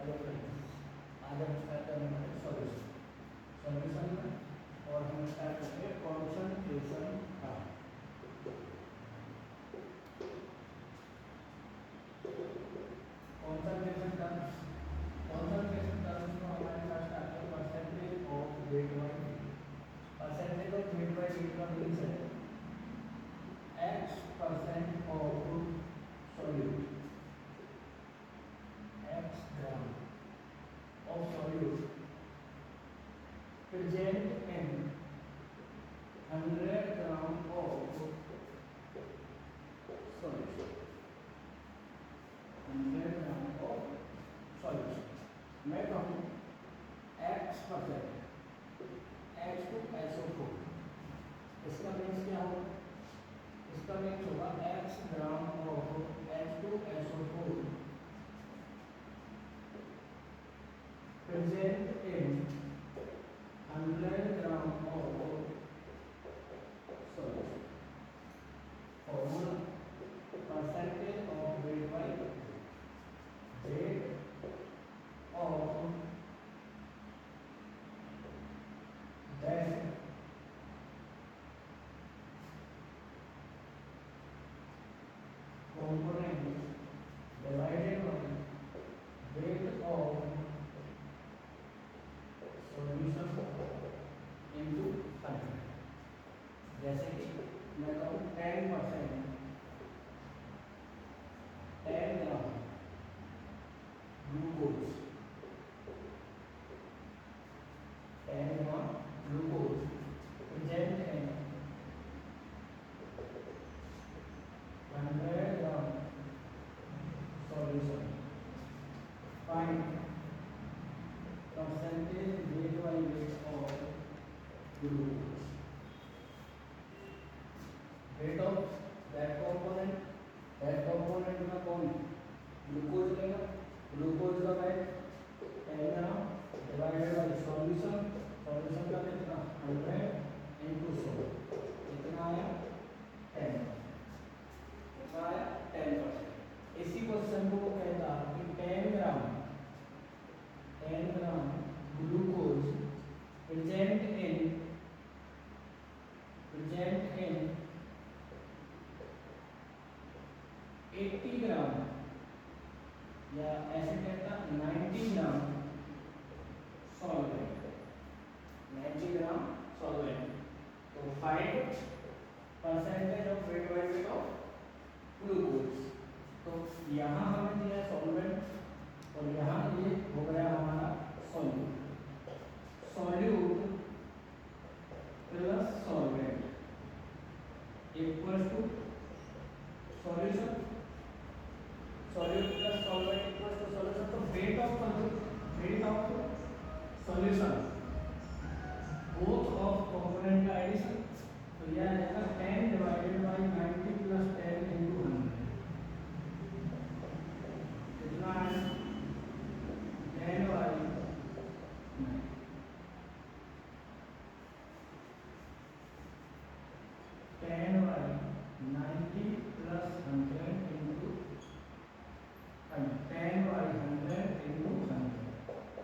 Hello friends, आज हम start करने वाले सॉल्यूशन में, और हम स्टार्ट करेंगे कॉन्सन्ट्रेशन का। कॉन्सन्ट्रेशन टर्म्स को हमारे पास आता है percentage of weight by heat. Percentage of weight by heat का मीन्स है x% of solute, x gram of solute present in 100 gram of solution, 100 gram of solution। मैं कहूँ x%, H2SO4, इसका मीन्स क्या होगा? इसका मीन्स होगा x gram of H2SO4 present in 100 gram of solution। Formula percentage of weight by weight of that component divided by weight of solution into 100। जैसे कि मैं कहूँ 10% 10 gram glucose, 10 gram glucose present in 100 gram solution. Find percentage weight by weight of glucose, weight of that component में कौन glucose लेगा, glucose का weight 10 gram divided by solution का कितना 100 इनटू 100, कितना आया 10, कितना आया 10%। इसी क्वेश्चन को वो कहता कि 10 ग्राम glucose present in 80 ग्राम, या ऐसे कहता 90 ग्राम सॉल्वेंट, 90 ग्राम सॉल्वेंट। तो find percentage of weight by weight of glucose. तो यहाँ हमें दिया सॉल्वेंट और यहाँ ये हो गया हमारा solute, solute plus solvent equals to solution, solute plus solvent equals to solution. तो weight of solution both of component का एडिशन, तो यह आएगा 10 डिवाइडेड बाय 90 प्लस 10 इनटू 100, कितना है 10 by 90 plus 100 into 10 by 100 into 100,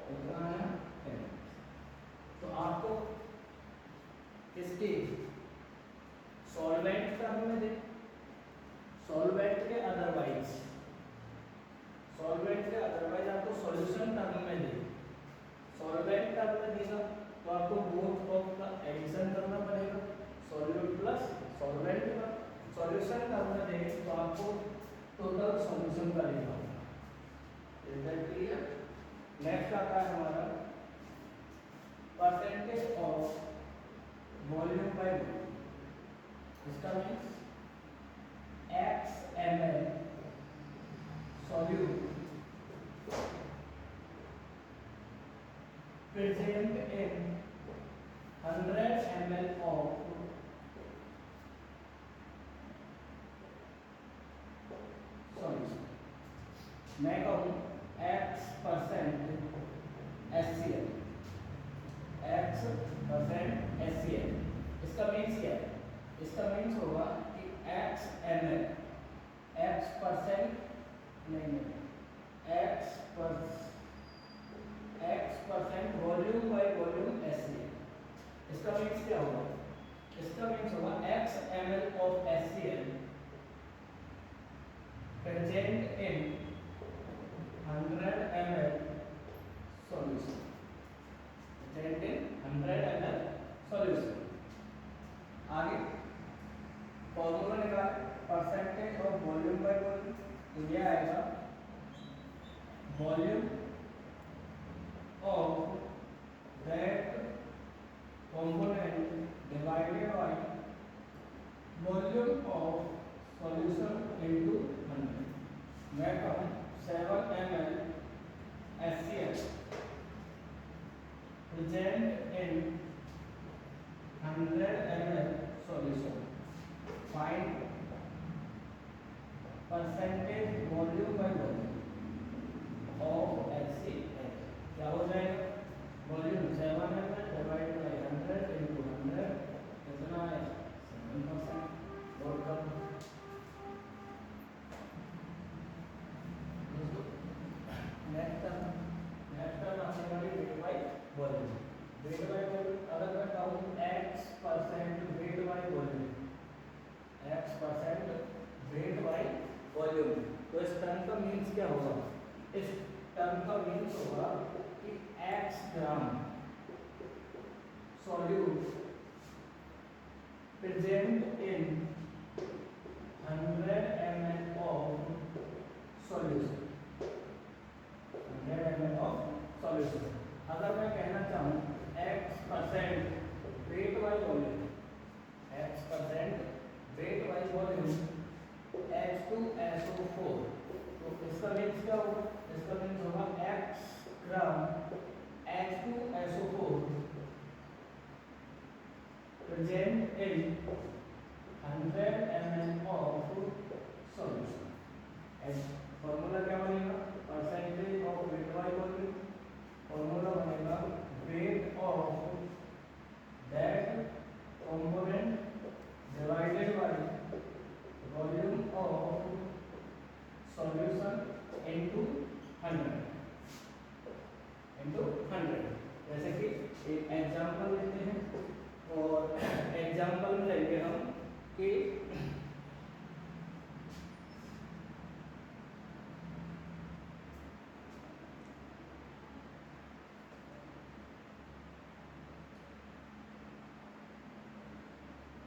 कितना आया 10। तो आपको इसके सॉल्वेंट टर्म में दे, सॉल्वेंट के अदरवाइज आपको सॉल्यूशन टर्म में दे, सॉल्वेंट टर्म में देगा तो आपको बोथ ऑफ का एडिशन करना पड़ेगा, सॉल्यूट प्लस सॉल्वेंट का। सॉल्यूशन टर्म में दे तो आपको टोटल सॉल्यूशन का लेना होगा। Is that clear? नेक्स्ट आता है हमारा percentage of volume by volume. इसका means x ml solute present in 100 ml of solution। मैं कहूँ x% HCl, x% इसका मीन्स क्या है? इसका मीन्स होगा कि x ml, x% नहीं, x पर find volume by volume HCl। इसका मीन्स क्या होगा? इसका मीन्स होगा x ml of HCl present in 100 ml solution, present in 100 ml solution। आगे फॉर्मूला निकाल percentage of volume by volume, तो ये आएगा volume of that component divided by volume of solution into 100। मैं कहूँ 7 ml HCl present in 100 ml solution, find percentage volume by volume of HCl। क्या हो जाएगा? Volume 7 ml divide by 100 into 100 कितना है? 7%। नोट कर लो। नेक्स्ट टर्म आने वाली wait by volume. Weight by volume अगर मैं कहूँ x% wait by volume, x% wait by volume, तो इस टर्म का मीन्स क्या होगा? इस टर्म का मीन्स होगा कि x gram solute present in 100 ml of solution, 100 ml of solution। अगर मैं कहना चाहूँ x% wait by volume, x% wait by volume H2SO4, तो इसका मीन्स क्या होगा? इसका मीन्स होगा x gram H2SO4 present in 100 ml of solution। Formula क्या बनेगा? Percentage of weight by volume, formula बनेगा weight of that component divided by volume of solution into 100। जैसे कि एक एग्जांपल लेते हैं और एग्जांपल में लेंगे हम कि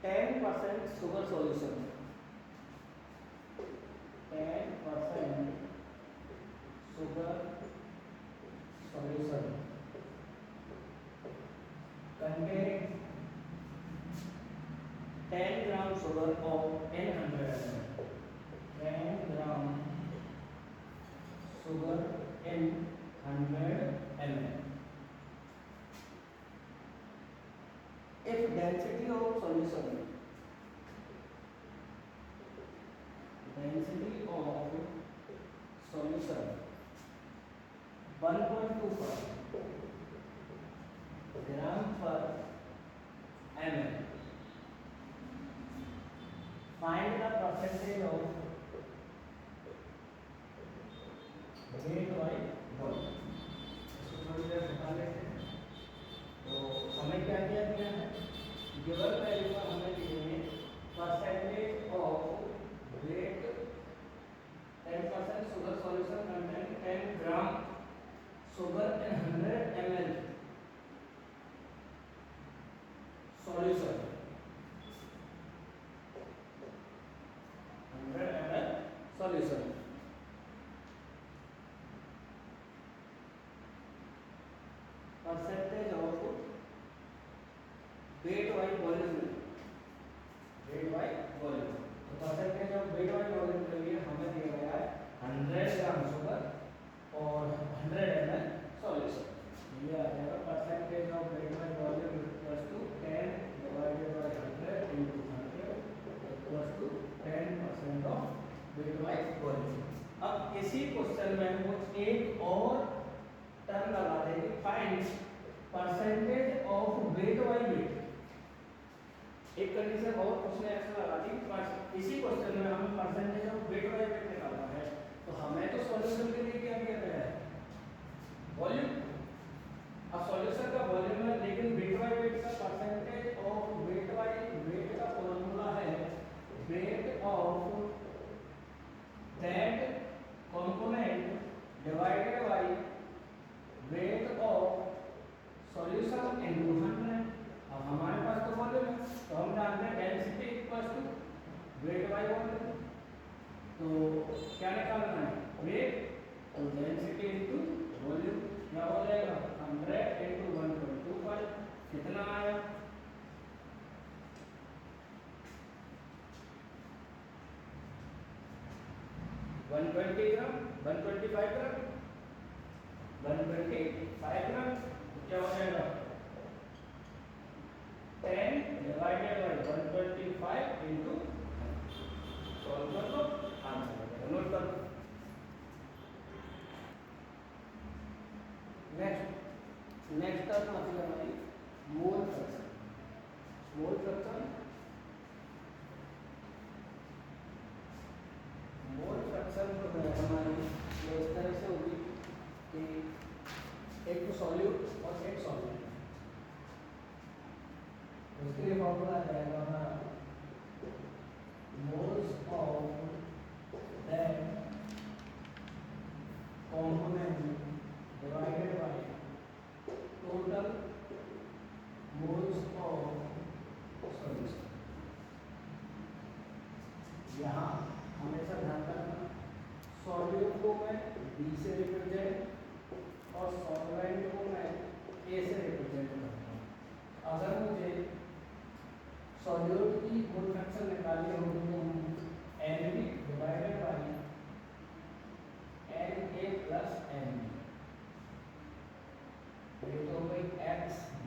10% sugar solution, 10% sugar solution containing 10 gram sugar of 100 ml, 10 gram sugar in 100 ml। If density of solution, density of solution 1.25 gram per ml, find the percentage of weight by volume। इसको थोड़ी देर बता लेते हैं। तो हमें क्या किया गया है? गिवन वैल्यू का हमें दिए हैं percentage of weight 10% sugar solution contain 10 gram sugar in 100 ml solution, 100 ml solution। Percentage of weight by volume, weight by volume, तो percentage of weight by volume के लिए हमें दिया गया है 100 ग्राम शुगर और 100 ml सॉल्यूशन। ये आ जाएगा percentage of weight by volume equals to 10 divided by 100 into 100 equals to 10% of weight by volume. अब इसी क्वेश्चन में हम एक और टर्म लगा देंगे, find percentage of weight by wait. एक कंडीशन और उसने ऐसा लगा दी, इसी क्वेश्चन में हमें percentage of weight by wait निकालना है, तो हमें तो सॉल्यूशन के लिए क्या किया गया है? वॉल्यूम। अब क्या निकालना है? वेट। तो डेंसिटी इनटू वॉल्यूम क्या हो जाएगा? 100 इनटू 1.25 कितना आया? 120 ग्राम, 125 ग्राम, 125 ग्राम। क्या हो जाएगा? 10 डिवाइडेड बाय 125 इनटू, सॉल्व कर लो, आंसर आ जाएगा। नोट कर लो। नेक्स्ट टर्म आती है हमारी mole fraction. Mole fraction, mole fraction जो है हमारी वो इस तरह से होगी कि एक तो सॉल्यूट और एक सॉल्वेंट। उसके लिए फॉर्मूला आ जाएगा हमारा moles of that component divided by total moles of solution. यहाँ हमेशा ध्यान रखना, सॉल्यूट को मैं B से रिप्रेजेंट और सॉल्वेंट को मैं A से रिप्रेजेंट करता हूँ। अगर मुझे सॉल्यूट की मोल फ्रैक्शन निकालनी होगी तो हम NB divided by Na plus NB, ये तो हो गई XB,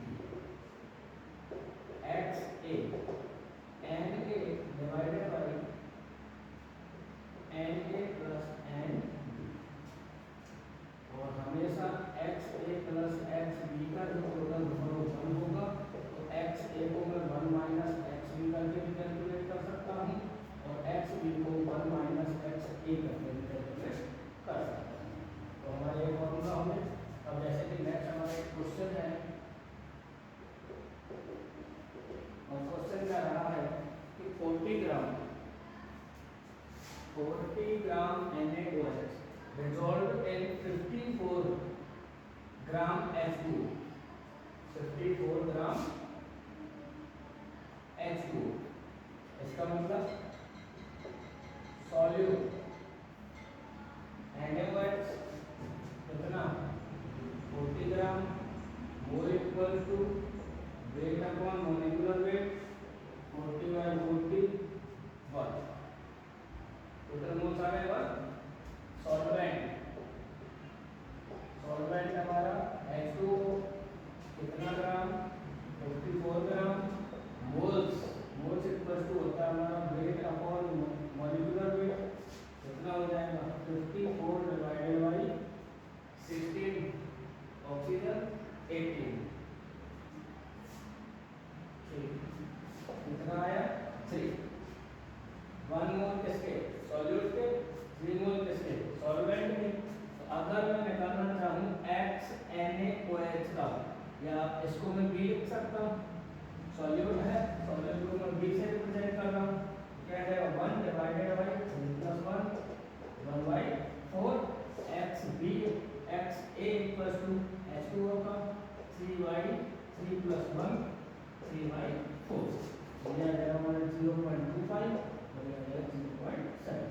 XA, Na divided by Na plus NB, और हमेशा XA प्लस XB का जो टोटल वन होगा तो XA को मैं 1 माइनस XB करके भी कैलकुलेट कर सकता हूँ और XB को 1 माइनस XA करके भी कैलकुलेट कर सकता हूँ। तो हमारा ये फॉर्मूला हो गया। अब जैसे कि नेक्स्ट हमारा एक क्वेश्चन है, और क्वेश्चन क्या रहा है कि 40 ग्राम NaOH dissolved in 54 gram H2, 54 gram H2। इसका मतलब सॉल्यूट NaOH कितना? 40 gram, mole equal to weight upon molecular weight 40 by 40 1। Total moles आ गए 1। सॉल्वेंट हमारा H2O कितना gram? 54 gram. Moles equal to होता है हमारा वेट अपॉन मॉलिक्यूलर वेट, कितना हो जाएगा? 54 डिवाइडेड बाई 16, ऑक्सीजन 18, कितना आया? 3। 1 मोल किसके? सॉल्यूट के। 3 मोल किसके? सॉल्वेंट के। तो अगर मैं निकालना चाहूँ XNaOH का, या इसको मैं B लिख सकता हूँ, सॉल्यूट है, सॉल्यूट को मैं B से रिप्रेजेंट कर रहा हूँ, क्या है? 1 divided by 3 plus 1, 1 by 4, XB XA equal to H2O का 3 बाई 3 प्लस 1, 3 बाई 4, यह आ जाएगा हमारा 0.25 और यह आ जाएगा 0.7।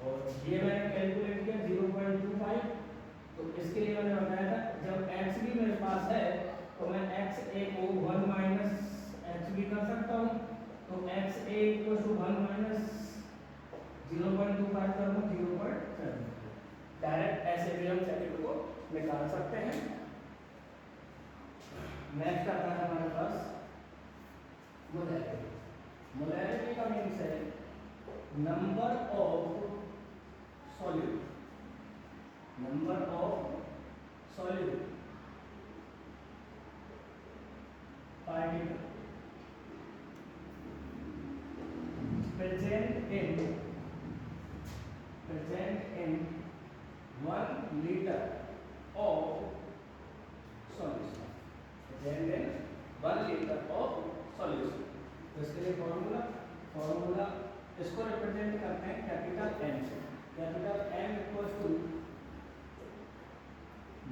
और ये मैंने कैलकुलेट किया 0.25, तो इसके लिए मैंने बताया था जब XB मेरे पास है तो मैं XA को 1 माइनस XB कर सकता हूँ, तो XA इक्वल टू 1 माइनस 0.25 कर दूँ 0.7। डायरेक्ट ऐसे भी हम सर्किट को निकाल सकते हैं। नेक्स्ट आता है हमारे पास मोलैरिटी। मोलैरिटी का मीन्स है number of solute, number of solute particle present in 1 liter of solution, present in 1 liter of solution। तो इसके लिए फॉर्मूला इसको रिप्रेजेंट करते हैं कैपिटल M से। Capital M equals two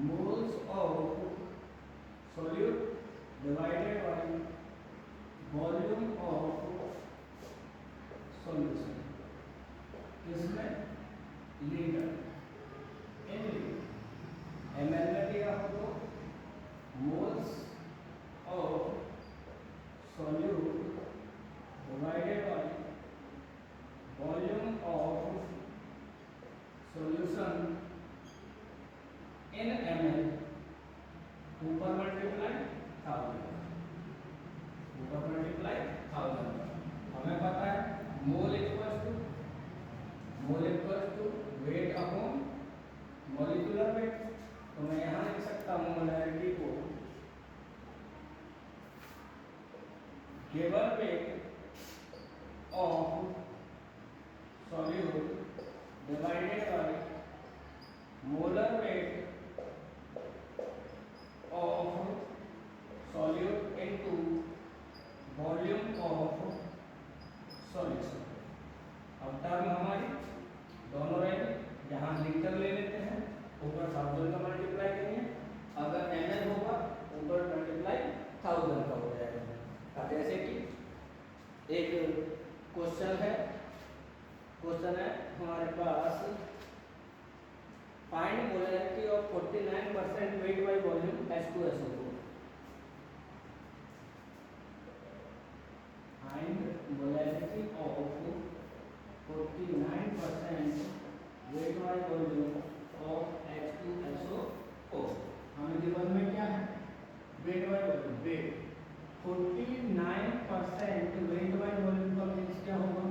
moles of solute divided by volume of solution. इसमें litre in ml में दिया हो तो moles of solute divided by volume of solution in ml ऊपर मल्टीप्लाई 1000 हमें पता है mole equals to weight upon molecular weight. तो मैं यहाँ लिख सकता हूँ मोलैरिटी को given weight of solute divided by molar weight of solute into volume of solution. अब टर्म हमारी दोनों रहेगी, यहाँ लीटर ले लेते हैं, ऊपर 1000 का मल्टीप्लाई करेंगे, अगर ml होगा ऊपर मल्टीप्लाई 1000 का हो जाएगा। अब जैसे कि एक क्वेश्चन है हमारे पास find molarity of 49% weight by volume H2SO4। Find molarity of 49% weight by volume of H2SO4। हमें गिवन में क्या है, weight by volume. Weight 49% weight by volume का मीन्स क्या होगा,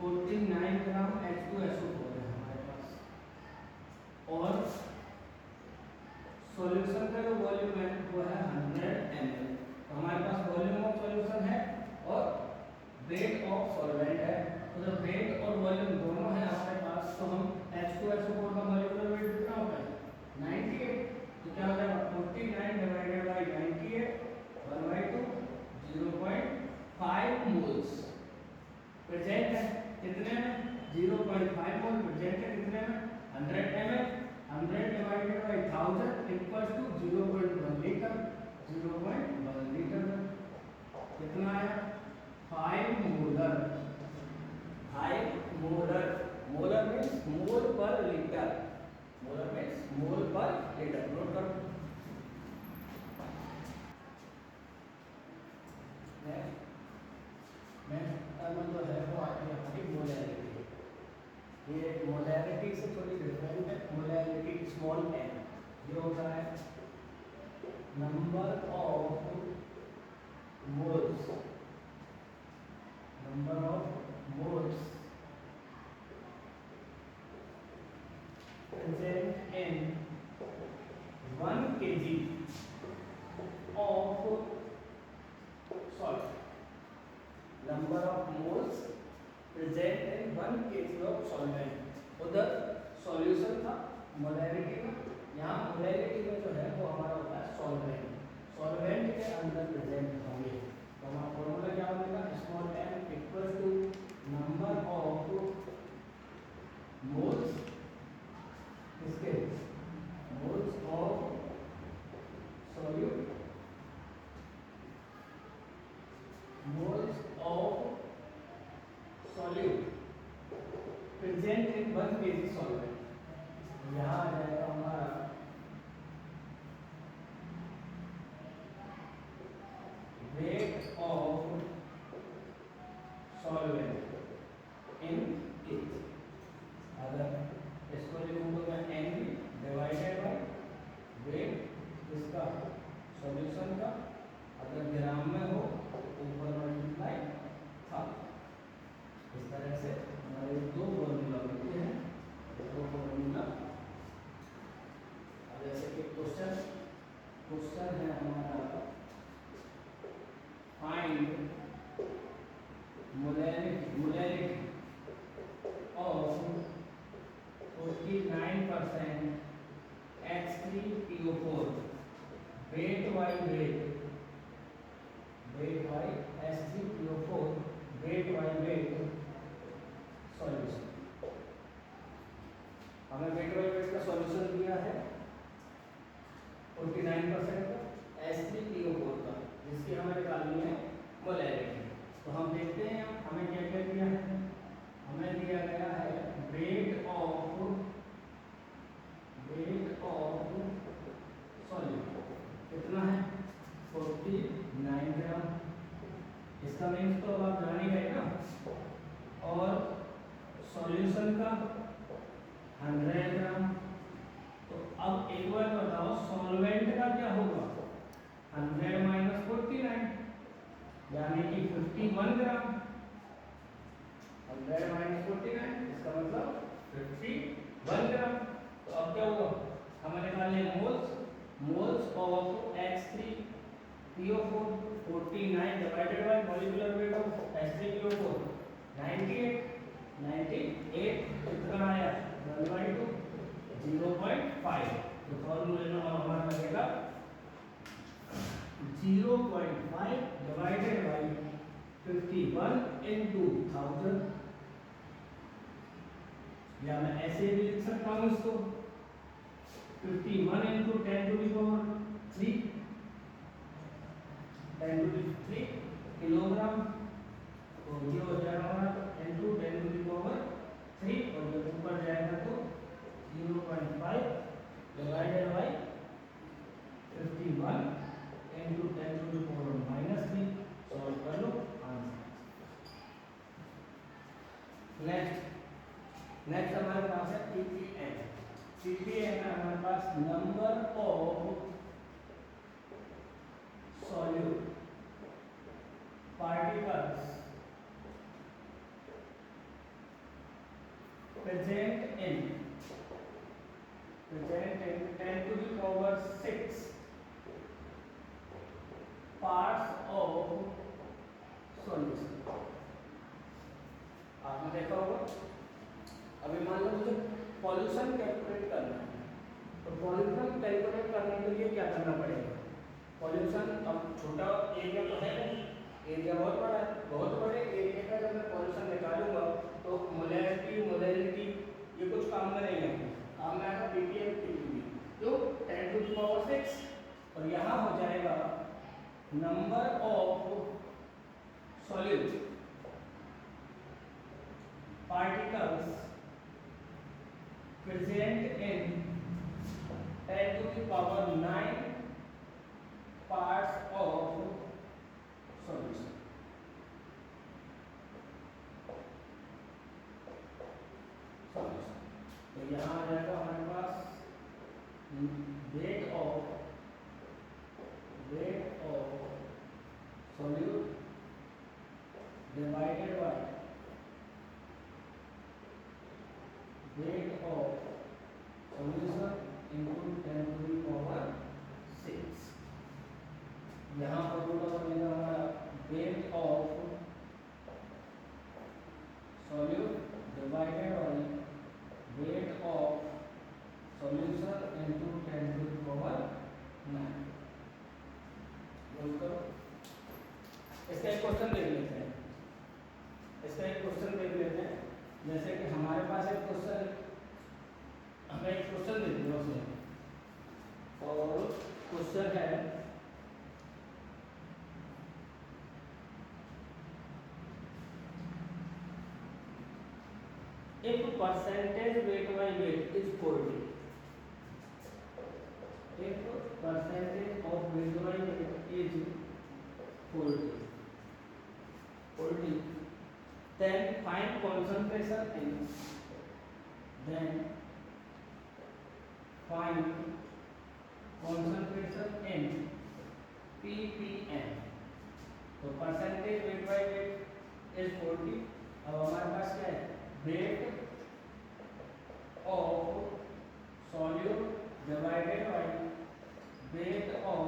49 ग्राम H2SO4 है हमारे पास, और सॉल्यूशन का जो वॉल्यूम है वो है 100 ml। तो हमारे पास वॉल्यूम ऑफ सॉल्यूशन है और वेट ऑफ सॉल्वेंट है। तो जब वेट और वॉल्यूम दोनों है हमारे पास, तो हम H2SO4 का मॉलिक्यूलर वेट कितना होता है 98। तो क्या हो जाएगा 49 डिवाइडेड बाय 98 1/2 0.5 मोल्स प्रेजेंट है कितने में 0.5 मोल प्रेजेंट है कितने में 100 ml। 100 divided by 1000 equals to 0.1 litre. 0.1 litre में कितना आया 5 molar. 5 molar, molar means mole per litre, molar means mole per litre. Note करो। जो है वो आती है हमारी मोलैरिटी। ये मोलैरिटी से थोड़ी डिफरेंट है। मोलैरिटी स्मॉल m, ये होता है number of moles, number of moles present in 1 kg of salt। number of moles present in 1 kg of solvent। उधर सॉल्यूशन था मोलैरिटी में, यहाँ मोलैरिटी में जो है वो हमारा होता है सॉल्वेंट। सॉल्वेंट के अंदर प्रेजेंट होंगे तो हमारा फॉर्मूला क्या होगा, small m equal to number of moles, इसके moles of solute, moles of solute present in 1 kg solvent. यहाँ आ जाएगा हमारा weight of solvent in kg। अगर इसको लिखूंगा मैं एन डिवाइडेड बाय वेट इसका सॉल्यूशन का, अगर ग्राम में हो ऊपर मल्टीप्लाई था। इस तरह से हमारे दो फॉर्मूला बनते हैं, दो फॉर्मूला। जैसे कि क्वेश्चन है हमारा find molarity of 49% H3PO4 wait by wait, weight by H3PO4 wait by wait solution. हमें वेट बाय वेट का सॉल्यूशन दिया है 49% का H3PO4 का, जिसकी हमें निकालनी है मोलैरिटी। तो हम देखते हैं हमें क्या क्या दिया है। हमें दिया गया है वेट ऑफ 100 ग्राम। तो अब एक बार बताओ सॉल्वेंट का क्या होगा, 100 माइनस 49 यानी कि 51 ग्राम। 100 माइनस 49 इसका मतलब 51 ग्राम। तो अब क्या होगा, हमें निकालने moles, moles of H3PO4 49 divided by molecular weight of H3PO4 98 कितना आया 1/2 0.5। तो फॉर्मूले में हमारा लगेगा 0.5 डिवाइडेड बाय 51 into 1000, या मैं ऐसे भी लिख सकता हूँ इसको 51 into 10 to the power 3 10 to the 3 kilogram. तो ये हो जाएगा हमारा into 10 to the power 3 और जब ऊपर जाएगा तो 0.5 divided by 51 into 10 to the power -3। Solve कर लो आंसर। नेक्स्ट हमारे पास है ppm। ppm है हमारे पास number of solute particles present in 10 to the power 6 parts of solution। आपने देखा होगा, अभी मान लो मुझे पॉल्यूशन कैलकुलेट करना है, तो पॉल्यूशन कैलकुलेट करने के लिए क्या करना पड़ेगा, पॉल्यूशन अब छोटा एरिया तो है नहीं, एरिया बहुत बड़ा है, बहुत बड़े एरिया का जब मैं पॉल्यूशन निकालूंगा तो मोलैलिटी ये कुछ काम में नहीं आएगा, काम में आएगा ppm ppb जो 10 to the power 6 और यहाँ हो जाएगा number of solute particles present in 10 to the power 9 parts of solution। तो यहाँ आ जाएगा हमारे पास weight of solute divided by weight of solution into 10 to the power 6। यहाँ पर रूट बनेगा हमारा weight of solute divided by weight of solution into 10 to the power 9। बोल करो, इसका एक क्वेश्चन देख लेते हैं, इसका एक क्वेश्चन देख लेते हैं। जैसे कि हमारे पास एक क्वेश्चन, हमें एक क्वेश्चन दे दिया उसने, और क्वेश्चन है if percentage weight by weight is 40, if percentage of weight by weight is 40, then find concentration in, then find concentration in ppm। तो percentage weight by weight is 40। अब हमारे पास क्या है, weight of solute divided by weight of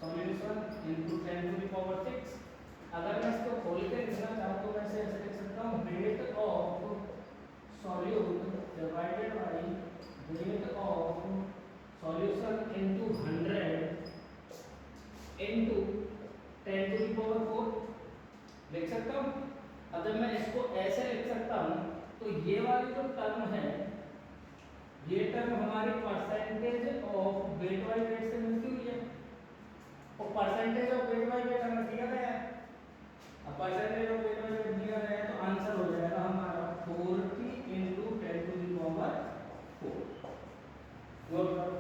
solution into 10 to the power 6। अगर मैं इसको खोल के लिखना चाहूँ तो मैं ऐसे लिख सकता हूँ weight of solute divided by weight of solution into 100 into 10 to the power 4 लिख सकता हूँ। अगर मैं इसको ऐसे लिख सकता हूँ तो ये वाली जो टर्म है, ये टर्म हमारी percentage of weight by weight से मिलती हुई है, और percentage of weight by weight हमें दिया गया है। अब percentage of weight by weight दिया गया है तो आंसर हो जाएगा हमारा 40 into 10 to the power 4। Note करो।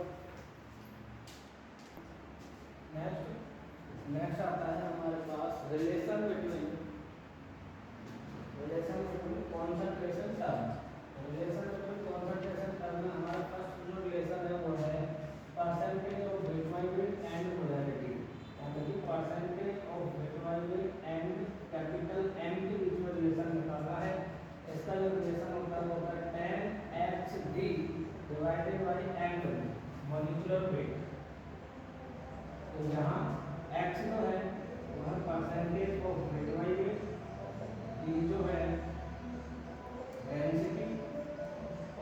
नेक्स्ट आता है हमारे पास relation between concentration terms। Relation between molecular weight. तो यहाँ x जो है वह percentage of weight by wait, d जो है डेंसिटी,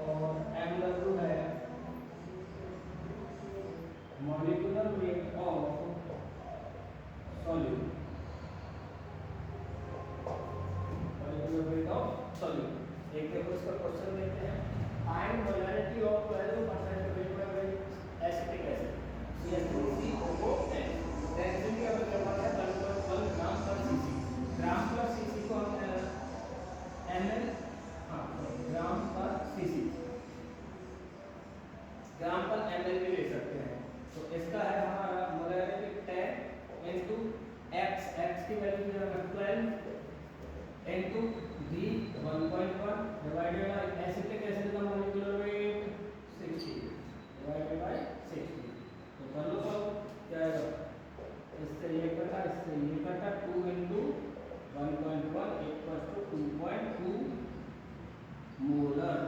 और mw है molecular weight of solute, molecular weight of solute. एक देखो इसका क्वेश्चन देखते हैं, find molarity of 12% wait by wait acetic acid CH3COOH। Density अगर के पास है 1 ग्राम पर सीसी, ग्राम पर सीसी को हम ml, हाँ ग्राम पर सीसी, ग्राम पर ml भी ले सकते हैं। तो इसका है हमारा मोलैरिटी 10 इनटू x की वैल्यू जो है 12 into v 1.1 divided by acetic acid का मॉलिक्यूलर वेट 60 डिवाइडेड बाय 60। तो कर लो सब, क्या आएगा, इससे ये कटा, इससे ये कटा, 2 into 1.1 equals to 2.2 molar.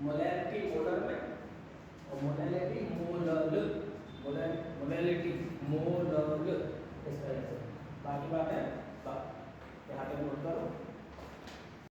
Molarity molar में और मोलैलिटी मोलल, मोलैलिटी मोलल इस तरह से। बाकी बात है यहाँ पे नोट करो।